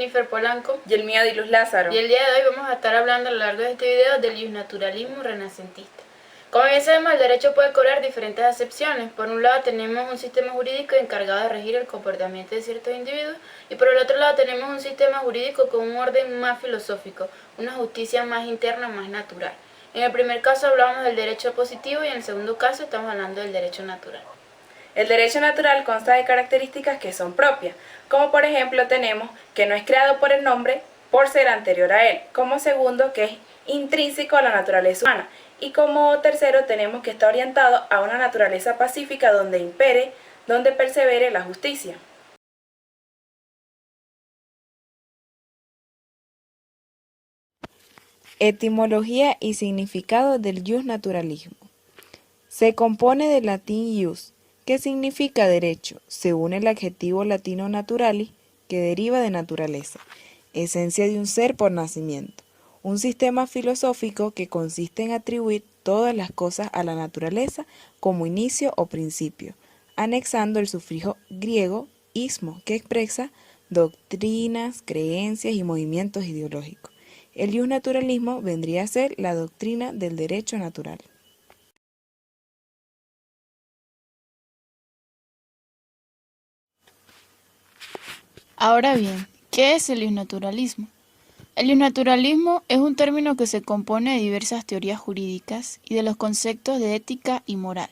Jennifer Polanco. Y el mío Diluz Lázaro. Y el día de hoy vamos a estar hablando a lo largo de este video del justnaturalismo renacentista. Como bien sabemos, el derecho puede cobrar diferentes acepciones. Por un lado tenemos un sistema jurídico encargado de regir el comportamiento de ciertos individuos, y por el otro lado tenemos un sistema jurídico con un orden más filosófico, una justicia más interna, más natural. En el primer caso hablábamos del derecho positivo y en el segundo caso estamos hablando del derecho natural. El derecho natural consta de características que son propias, como por ejemplo tenemos que no es creado por el nombre por ser anterior a él, como segundo que es intrínseco a la naturaleza humana, y como tercero tenemos que está orientado a una naturaleza pacífica donde persevere la justicia. Etimología y significado del justnaturalismo. Se compone del latín ius, que significa derecho, según el adjetivo latino naturalis, que deriva de naturaleza, esencia de un ser por nacimiento, un sistema filosófico que consiste en atribuir todas las cosas a la naturaleza como inicio o principio, anexando el sufijo griego ismo, que expresa doctrinas, creencias y movimientos ideológicos. El justnaturalismo vendría a ser la doctrina del derecho natural. Ahora bien, ¿qué es el justnaturalismo? El justnaturalismo es un término que se compone de diversas teorías jurídicas y de los conceptos de ética y moral.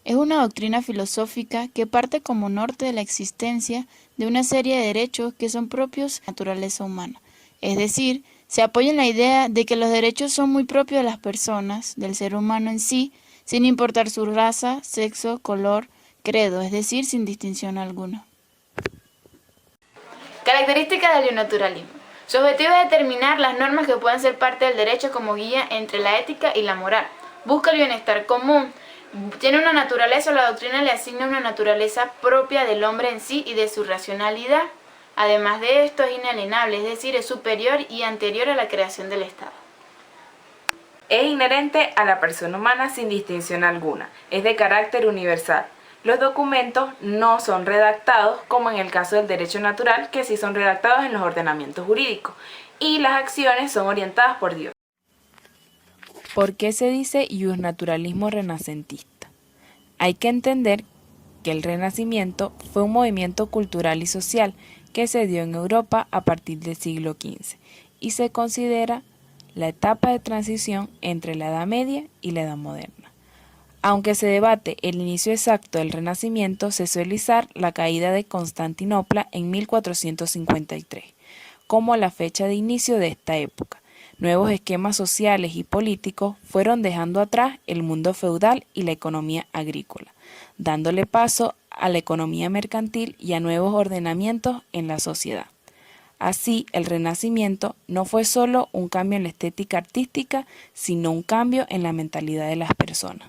Es una doctrina filosófica que parte como norte de la existencia de una serie de derechos que son propios de la naturaleza humana. Es decir, se apoya en la idea de que los derechos son muy propios de las personas, del ser humano en sí, sin importar su raza, sexo, color, credo, es decir, sin distinción alguna. Características del justnaturalismo. Su objetivo es determinar las normas que pueden ser parte del derecho como guía entre la ética y la moral. Busca el bienestar común. Tiene una naturaleza, o la doctrina le asigna una naturaleza propia del hombre en sí y de su racionalidad. Además de esto, es inalienable, es decir, es superior y anterior a la creación del Estado. Es inherente a la persona humana sin distinción alguna, es de carácter universal. Los documentos no son redactados, como en el caso del derecho natural, que sí son redactados en los ordenamientos jurídicos, y las acciones son orientadas por Dios. ¿Por qué se dice justnaturalismo renacentista? Hay que entender que el Renacimiento fue un movimiento cultural y social que se dio en Europa a partir del siglo XV y se considera la etapa de transición entre la Edad Media y la Edad Moderna. Aunque se debate el inicio exacto del Renacimiento, se suele usar la caída de Constantinopla en 1453 como la fecha de inicio de esta época. Nuevos esquemas sociales y políticos fueron dejando atrás el mundo feudal y la economía agrícola, dándole paso a la economía mercantil y a nuevos ordenamientos en la sociedad. Así, el Renacimiento no fue solo un cambio en la estética artística, sino un cambio en la mentalidad de las personas.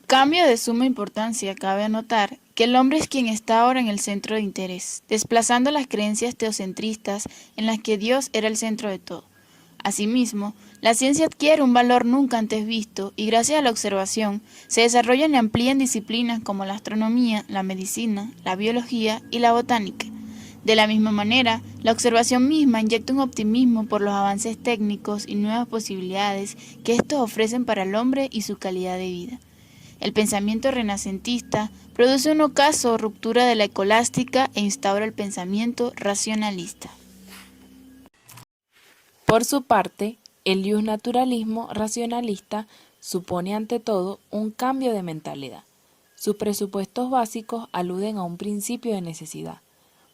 Cambio de suma importancia, cabe anotar que el hombre es quien está ahora en el centro de interés, desplazando las creencias teocentristas en las que Dios era el centro de todo. Asimismo, la ciencia adquiere un valor nunca antes visto y gracias a la observación se desarrollan y amplían disciplinas como la astronomía, la medicina, la biología y la botánica. De la misma manera, la observación misma inyecta un optimismo por los avances técnicos y nuevas posibilidades que estos ofrecen para el hombre y su calidad de vida. El pensamiento renacentista produce un ocaso ruptura de la escolástica e instaura el pensamiento racionalista. Por su parte, el justnaturalismo racionalista supone ante todo un cambio de mentalidad. Sus presupuestos básicos aluden a un principio de necesidad.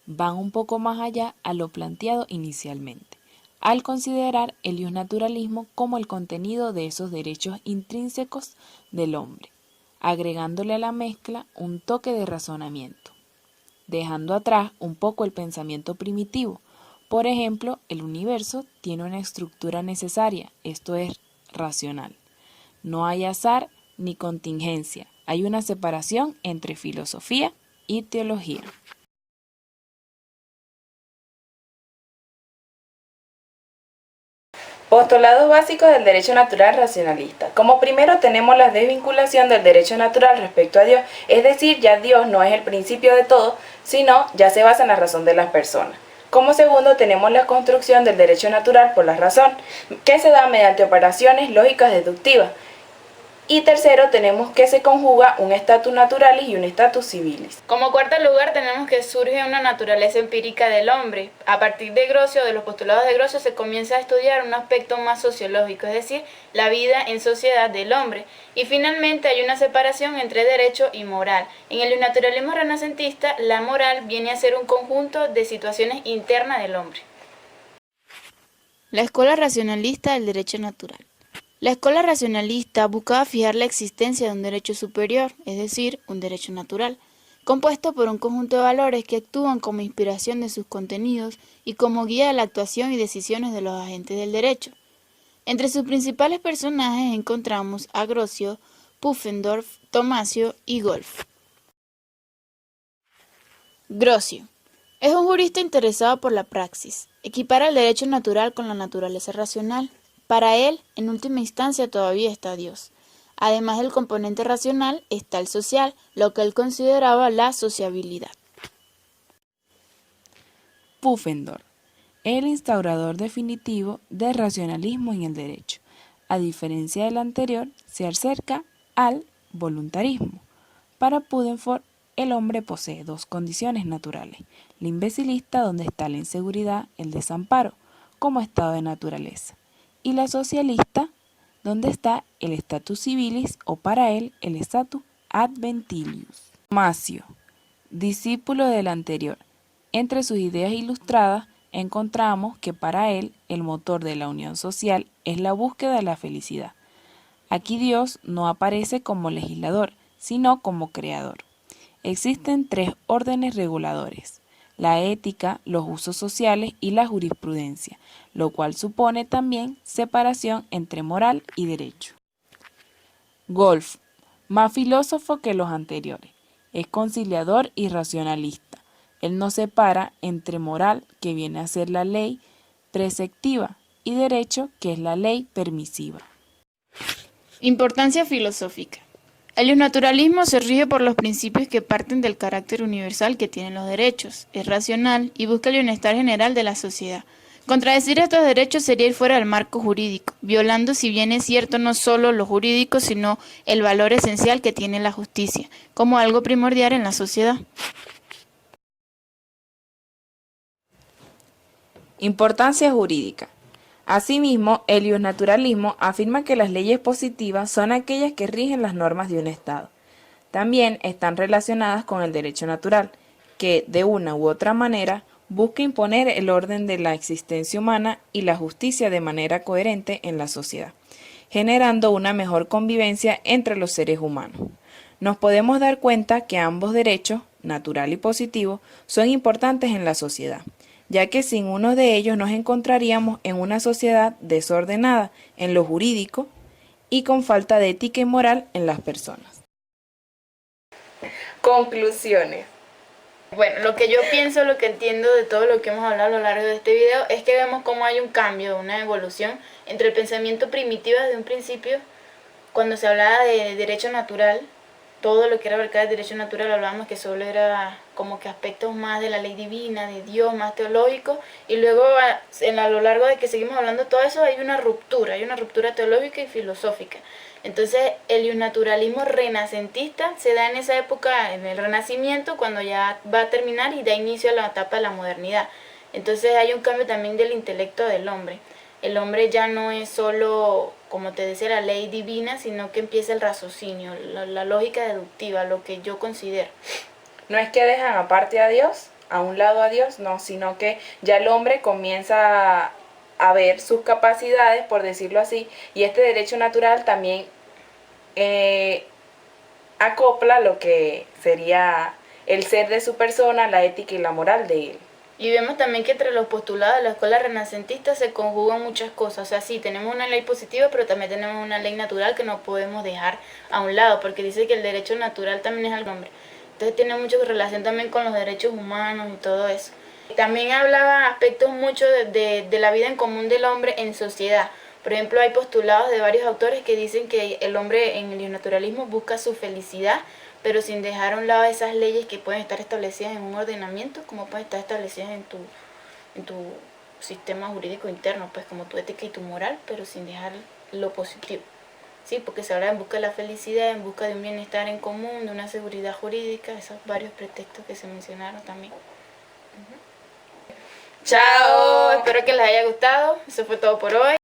Van un poco más allá a lo planteado inicialmente, al considerar el justnaturalismo como el contenido de esos derechos intrínsecos del hombre, agregándole a la mezcla un toque de razonamiento, dejando atrás un poco el pensamiento primitivo. Por ejemplo, el universo tiene una estructura necesaria, esto es racional. No hay azar ni contingencia, hay una separación entre filosofía y teología. Postulados básicos del derecho natural racionalista. Como primero tenemos la desvinculación del derecho natural respecto a Dios, es decir, ya Dios no es el principio de todo, sino ya se basa en la razón de las personas. Como segundo tenemos la construcción del derecho natural por la razón, que se da mediante operaciones lógicas deductivas. Y tercero tenemos que se conjuga un status naturalis y un status civilis. Como cuarto lugar tenemos que surge una naturaleza empírica del hombre. A partir de Grocio, de los postulados de Grocio, se comienza a estudiar un aspecto más sociológico, es decir, la vida en sociedad del hombre. Y finalmente hay una separación entre derecho y moral. En el naturalismo renacentista, la moral viene a ser un conjunto de situaciones internas del hombre. La escuela racionalista del derecho natural. La escuela racionalista buscaba fijar la existencia de un derecho superior, es decir, un derecho natural, compuesto por un conjunto de valores que actúan como inspiración de sus contenidos y como guía de la actuación y decisiones de los agentes del derecho. Entre sus principales personajes encontramos a Grocio, Pufendorf, Tomasio y Wolff. Grocio es un jurista interesado por la praxis. Equipara el derecho natural con la naturaleza racional. Para él, en última instancia, todavía está Dios. Además del componente racional, está el social, lo que él consideraba la sociabilidad. Pufendorf, el instaurador definitivo del racionalismo en el derecho. A diferencia del anterior, se acerca al voluntarismo. Para Pufendorf, el hombre posee dos condiciones naturales: la imbecilista, donde está la inseguridad, el desamparo, como estado de naturaleza, y la socialista, donde está el status civilis o para él el status adventilius. Tomasio, discípulo del anterior. Entre sus ideas ilustradas encontramos que para él el motor de la unión social es la búsqueda de la felicidad. Aquí Dios no aparece como legislador, sino como creador. Existen tres órdenes reguladores: la ética, los usos sociales y la jurisprudencia, lo cual supone también separación entre moral y derecho. Wolff, más filósofo que los anteriores, es conciliador y racionalista. Él no separa entre moral, que viene a ser la ley preceptiva, y derecho, que es la ley permisiva. Importancia filosófica. El naturalismo se rige por los principios que parten del carácter universal que tienen los derechos, es racional y busca el bienestar general de la sociedad. Contradecir estos derechos sería ir fuera del marco jurídico, violando, si bien es cierto, no solo lo jurídico, sino el valor esencial que tiene la justicia, como algo primordial en la sociedad. Importancia jurídica. Asimismo, el naturalismo afirma que las leyes positivas son aquellas que rigen las normas de un Estado. También están relacionadas con el derecho natural, que, de una u otra manera, busca imponer el orden de la existencia humana y la justicia de manera coherente en la sociedad, generando una mejor convivencia entre los seres humanos. Nos podemos dar cuenta que ambos derechos, natural y positivo, son importantes en la sociedad, ya que sin uno de ellos nos encontraríamos en una sociedad desordenada en lo jurídico y con falta de ética y moral en las personas. Conclusiones. Bueno, lo que yo pienso, lo que entiendo de todo lo que hemos hablado a lo largo de este video es que vemos cómo hay un cambio, una evolución entre el pensamiento primitivo desde un principio, cuando se hablaba de derecho natural, todo lo que era abarcar el derecho natural, hablábamos que solo era como que aspectos más de la ley divina, de Dios, más teológicos, y luego a lo largo de que seguimos hablando de todo eso hay una ruptura teológica y filosófica. Entonces el naturalismo renacentista se da en esa época, en el Renacimiento, cuando ya va a terminar y da inicio a la etapa de la modernidad. Entonces hay un cambio también del intelecto del hombre. El hombre ya no es solo, como te decía, la ley divina, sino que empieza el raciocinio, la lógica deductiva, lo que yo considero. No es que dejan aparte a Dios, a un lado a Dios, no, sino que ya el hombre comienza a ver sus capacidades, por decirlo así, y este derecho natural también acopla lo que sería el ser de su persona, la ética y la moral de él. Y vemos también que entre los postulados de la escuela renacentista se conjugan muchas cosas. O sea, sí, tenemos una ley positiva, pero también tenemos una ley natural que no podemos dejar a un lado, porque dice que el derecho natural también es al hombre. Entonces tiene mucha relación también con los derechos humanos y todo eso. También hablaba aspectos mucho de la vida en común del hombre en sociedad. Por ejemplo, hay postulados de varios autores que dicen que el hombre en el neonaturalismo busca su felicidad, pero sin dejar a un lado esas leyes que pueden estar establecidas en un ordenamiento, como pueden estar establecidas en tu sistema jurídico interno, pues como tu ética y tu moral, pero sin dejar lo positivo. Sí, porque se habla en busca de la felicidad, en busca de un bienestar en común, de una seguridad jurídica, esos varios pretextos que se mencionaron también. Chao, espero que les haya gustado. Eso fue todo por hoy.